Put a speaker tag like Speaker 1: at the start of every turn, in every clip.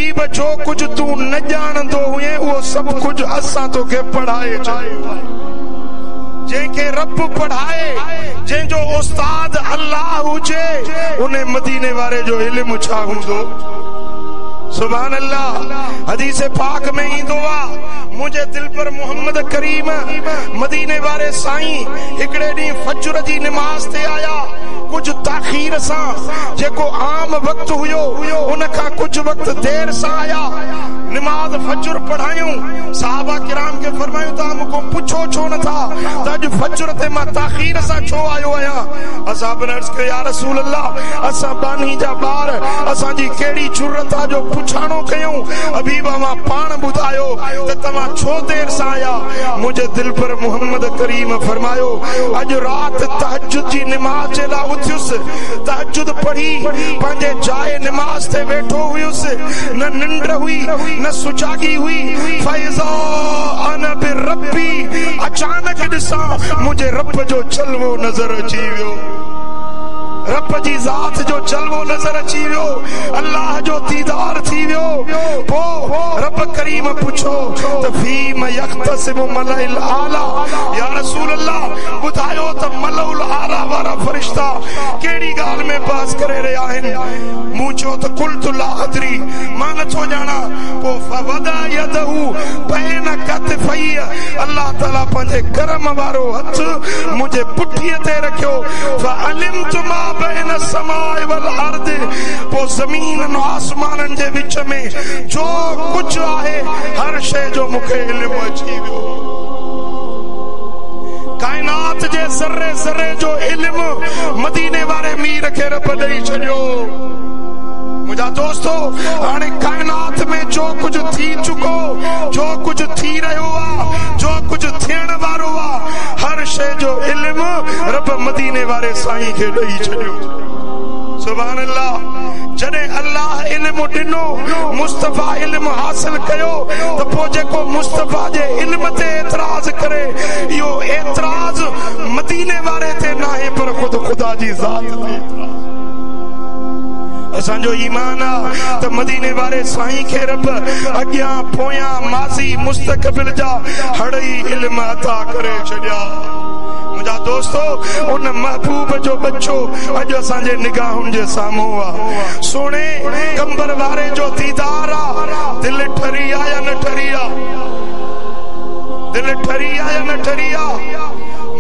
Speaker 1: हबीब जो कुछ तू न जानदो हुए वो सब कुछ असां तोखे पढ़ाए चयो। जंहिंखे रब पढ़ाए, जंहिंजो उस्ताद अल्लाह हुजे, उन्हें मदीने वारे जो इल्म छा हूंदो। सुभान अल्लाह। हदीस पाक में ईंदो आहे, मुझे दिल पर मोहम्मद करीम मदीने वारे साईं हिकड़े ॾींहुं फजर जी नमाज ते आया। कुछ ताखीर सां, जेको आम वक्त हुयो उन खां कुछ वक्त देर सां आया। नमाज फजर पढ़ायूं। साहबा किराम के फरमायूं ता मुको पुछो छो न था त अज फजर ते मां ताखीर सां छो आयो आया। असां अर्ज़ कयो या रसूल अल्लाह, असां बानी जा ॿार, असां जी केड़ी जुरत आ जो पुछाणो कयूं। हबीब मां पाण ॿुधायो त तव्हां छो देर सां आया। मुझे दिल पर मोहम्मद करीम फरमायो, अज रात तहज्जुद जी नमाज जे लाइ उथियुसि। तहज्जुद पढ़ी पंहिंजे जाइ नमाज ते वेठो हुयुसि। न निंड हुई न सुजागी हुई। फैज़ा अना बिरब्बी, अचानक ॾिसां मुझे रब जो जलवो नज़र अची वियो। रब जी ज़ात जो जलवो नज़र अची वियो। अल्लाह जो दीदार थी वियो। पो रब करीम पुछो त फीम यख्तसिबु मलाइल आला। या रसूल अल्लाह, ॿुधायो त मलाउल आला वारा फरिश्ता केड़ी ॻाल्हि में बहस करे रहिया आहिनि। मूं चयो त कुल्तु ला अदरी, मां नथो ॼाणा। पो फवदा यदहु बैन कतफई, अल्लाह ताला पंहिंजे करम वारो हथ मुंहिंजे पुठीअ ते रखियो। फअलिमतु मा बैन समाए वल अर्द, पो ज़मीन ऐं आसमाननि जे विच में जो कुछ आहे हर शइ जो मूंखे इल्म अची वियो। कायनात जे ज़र्रे ज़र्रे जो इल्म मदीने वारे मीर खे रब ॾेई छॾियो। मुझा दोस्तों, हाणे कायनात में जो कुछ थी चुको, जो कुछ थी रहियो आहे, जो कुछ थियण वारो आहे, हर शइ जो इल्म रब मदीने वारे साईं खे ॾेई छॾियो। सुभान अल्लाह। जॾहिं अल्लाह इल्म ॾिनो, मुस्तफ़ा इल्म हासिल कयो, त पोइ जेको मुस्तफ़ा जे इल्म ते एतराज़ करे, इहो एतराज़ मदीने वारे ते नाहे पर ख़ुद खुदा जी ज़ात ते। असांजो ईमान आहे त मदीने वारे साईं खे रब अॻियां पोयां माज़ी मुस्तक़बिल जा हड़ई इल्म अता करे छॾिया। मुंहिंजा दोस्तो, उन महबूब जो बच्चो अॼु असांजे निगाहुनि जे साम्हूं आहे। सोणे कंबर वारे जो दीदार आहे। दिलि ठरी आहे या न ठरी आहे? दिलि ठरी आहे या न ठरी आहे?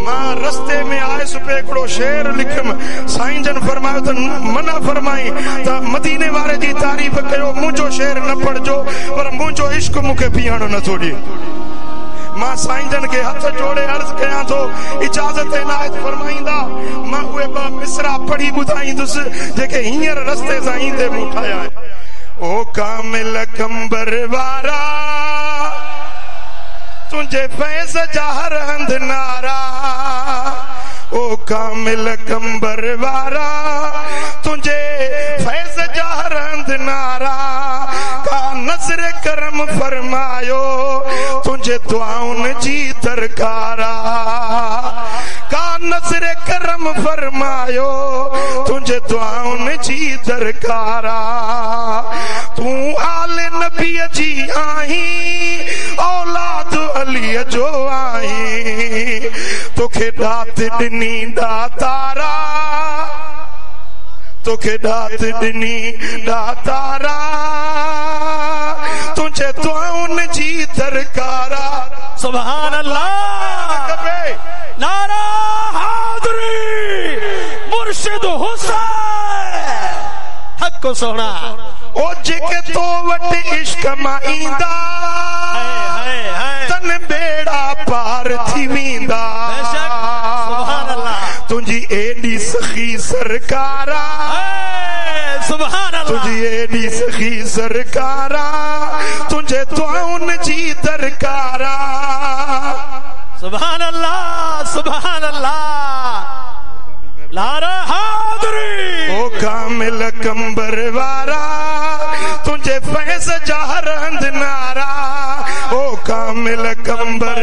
Speaker 1: मां रस्ते में आयुसि पे हिकिड़ो शेर लिखियुमि। साईं जन फरमायो त मना फरमाई त मदीने वारे जी तारीफ़ कयो। मुंहिंजो शेर न पढ़जो, पर मुंहिंजो इश्क मूंखे पीअण नथो ॾिए। मां साईं जन खे हथ जोड़े अर्ज़ कयां थो, इजाज़त इनायत फरमाईंदा, मां उहे ॿ मिसरा पढ़ी ॿुधाईंदुसि जेके हींअर रस्ते सां ईंदे मूं ठाहिया आहिनि। ओ कामिल कंबर वारा, तुंहिंजे फैज़ जा हर हंध नारा। ओ कामिल कंबर वारा, तुंहिंजे फैज़ जा हर हंध नारा। का नज़र करम फरमायो, तुंहिंजे दुआउनि जी दरकारा। का नज़र करम फरमायो, तुंहिंजे दुआउनि जी दरकारा। तूं आले नबीअ जी आहीं, औलाद अलीअ जो आहीं। तोखे दात ॾिनी दातारा, तोखे दात ॾिनी दातारा। तुंहिंजे दुआउनि जी दरकारा।
Speaker 2: सुभान अल्लाह। नारा हाज़री मुर्शिद हुसैन हक सोना।
Speaker 1: ओ जेके तो वट इश्क मां ईंदा, तन बेड़ा पार थी वेंदा।
Speaker 2: सुभान अल्लाह।
Speaker 1: तुंहिंजी एॾी सखी सरकारा,
Speaker 2: सुभान अल्लाह।
Speaker 1: तुंहिंजी एॾी सखी सरकारा। तुंहिंजे दुआउनि जी दरकारा।
Speaker 2: सुभान अल्लाह, सुभान अल्लाह। नारा हाज़री।
Speaker 1: ओ कामिल कंबर वारा, तुंहिंजे फैज़ जा हर हंध नारा। ओ कामिल कंबर